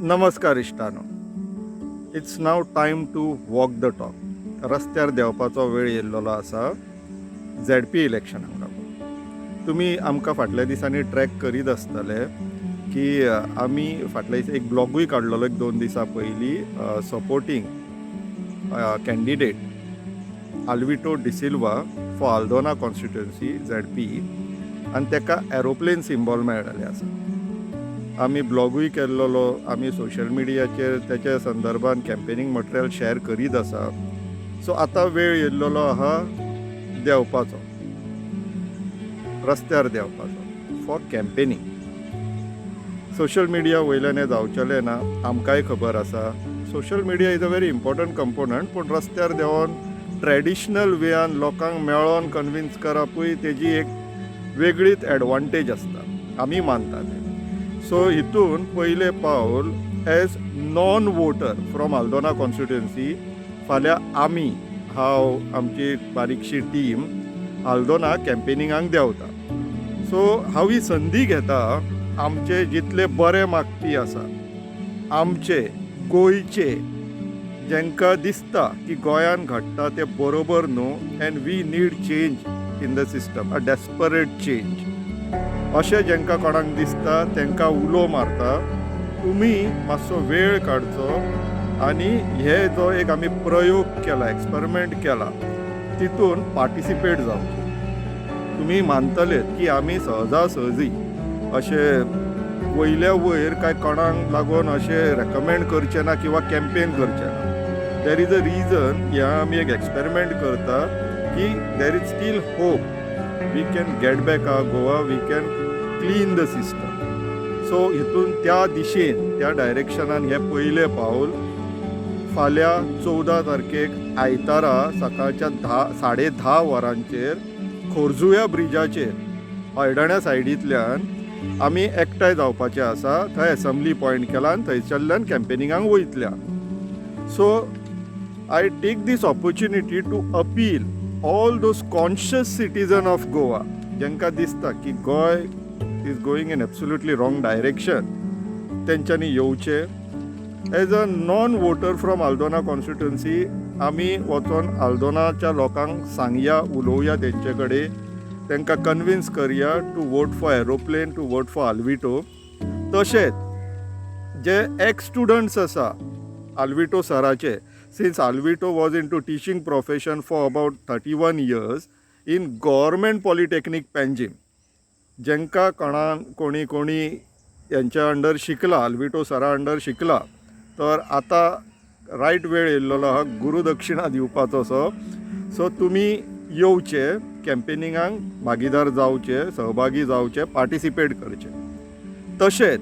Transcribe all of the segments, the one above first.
नमस्कार इश्टानो. It's now time to walk the talk. रस्त्यार देवपाचो वेळ येयल्लो आसा ZP इलेक्शनाक लागून. तुमी आमकां फाटल्या दिसांनी ट्रॅक करीत आसतले की आमी फाटल्या दिसा एक ब्लॉगूय काडलेलो 1-2 दिसां पयलीं supporting candidate Alvito D'Silva for Aldona constituency ZP आनी ताका एरोप्लेन सिंबॉल मेळिल्लें आसा. आमी ब्लॉगूय केल्लो, आमी सोशल मिडियाचेर त्याच्या संदर्भान कॅम्पेनींग मटेरियल शेअर करीत आसा. सो आतां वेळ येयल्लो आहा देंवपाचो, रस्त्यार देंवपाचो फॉर कॅम्पेनींग. सोशल मिडिया वयल्यान हें जावचेलें ना, आमकांय खबर आसा. Social media is a very important component, पूण रस्त्यार देंवन ट्रॅडिशनल वेयान लोकांक मेळोन कन्विन्स करपूय तेजी एक वेगळीच एडवांटेज आसता, आमी मानता तें. सो हितून पयलें पावल as non voter from Aldona constituency फाल्यां हांव आमची बारीकशी टीम आल्दोना कॅम्पेनिंगाक देंवता. सो हांव ही संदी घेता, आमचे जितले बरे मागपी आसा, आमचे गोंयचे, जेंकां दिसता की गोंयान घडटा ते बरोबर न्हू and we need change in the system, a desperate change, अशें जेंकां कोणाक दिसता तांकां उलो मारता. तुमी मातसो वेळ काडचो आनी हे जो एक आमी प्रयोग केला, एक्सपेरिमेंट केला, तितून पार्टिसिपेट जावचो. तुमी मानतलेत की आमी सहजासहजी अशें वयल्या वयर काय कोणाक लागून अशें रेकमेंड करचें ना किंवा कॅम्पेन करचें ना. देर इज अ रिजन ह्या आमी एक एक्सपेरिमेंट करता की there is still hope. We can get back our Goa, we can clean the system. So हितून त्या दिशेन, त्या डायरेक्शनान हे पयलें पावल. फाल्यां 14 तारखेक आयतारा सकाळच्या 10:30 वरांचेर खोर्जुव्या ब्रिजाचेर हळडण्या सायडींतल्यान आमी एकठांय जावपाचे आसा. थंय एसेंब्ली पॉयंट केला आनी थंयसरल्यान कॅम्पेनिंगाक वयतल्या. So I take this opportunity to appeal all those conscious citizen of Goa जेंकां दिसता की Goem is going in absolutely wrong direction, तेंच्यांनी येवचे. As a non voter from Aldona constituency आमी वचोन आल्दोनाच्या लोकांक सांगया, उलोवया तेंचे कडेन, तांकां कन्विन्स करया to vote for aeroplane, to vote for Alvito. तशेंच जे एक्स स्टुडंट्स आसा आल्विटो सराचे, since Alvito was in to teaching profession for about 31 years in Government Polytechnic Panjim, जेंकां कोणी यांच्या अंडर शिकला, आल्विटो सरा अंडर शिकला, तर आतां रायट वेळ येयल्लो आहा गुरुदक्षिणा दिवपाचो. सो तुमी येवचे, कॅम्पेनिंगाक भागीदार जावचे, सहभागी जावचे, पार्टिसिपेट करचे. तशेंच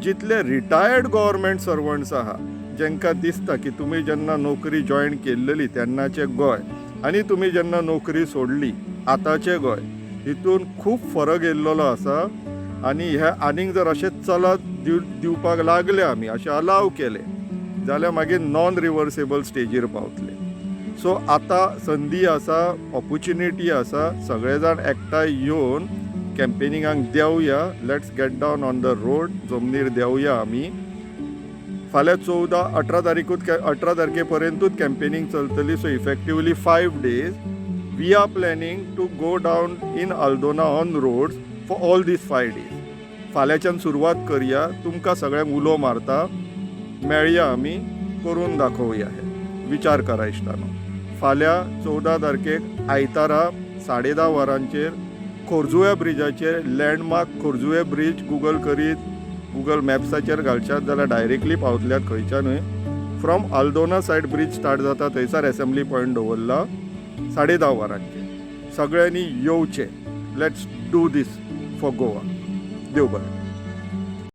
जितले रिटायर्ड गव्हर्मेंट सर्वंट्स आहा, जेंकां दिसता की तुमी जेन्ना नोकरी जॉयन केल्ली तेन्नाचें गोंय आनी तुमी जेन्ना नोकरी सोडली आतांचें गोंय, हितून खूब फरक येयल्लो आसा. आनी हे आनीक जर अशें चलत दिवपाक लागले, आमी अशें अलाव केले, जाल्यार मागीर नॉन रिवर्सेबल स्टेजीर पावतले. सो आतां संदी आसा, ऑपॉर्च्युनिटी आसा, सगळे जाण एकठांय येवन कॅम्पेनिंगाक देंवया. Let's get down on the road, जमनीर देंवया आमी. फाल्यां 18 तारखे पर्यंतूच कॅम्पेनिंग चलतली. So effectively 5 days we are planning to go down in Aldona on roads for all this 5 days. फाल्यांच्यान सुरवात करया. तुमकां सगळ्यांक उलो मारता, मेळया आमी, करून दाखोवया. हे विचार करा इश्टानो. फाल्यां 14 तारखेक आयतारा 10:30 वरांचेर खोर्जुव्या ब्रिजाचेर, लँडमार्क खोर्जुवे ब्रीज गुगल करीत, गुगल मॅप्साचेर घालशात जाल्यार डायरेक्टली पावतल्यात खंयच्यानूय. From Aldona side bridge start जाता, थंयसर एसेंब्ली पॉयंट दवरला 10:30 वरांचेर. सगळ्यांनी येवचे. Let's do this for Goa. देव बरें.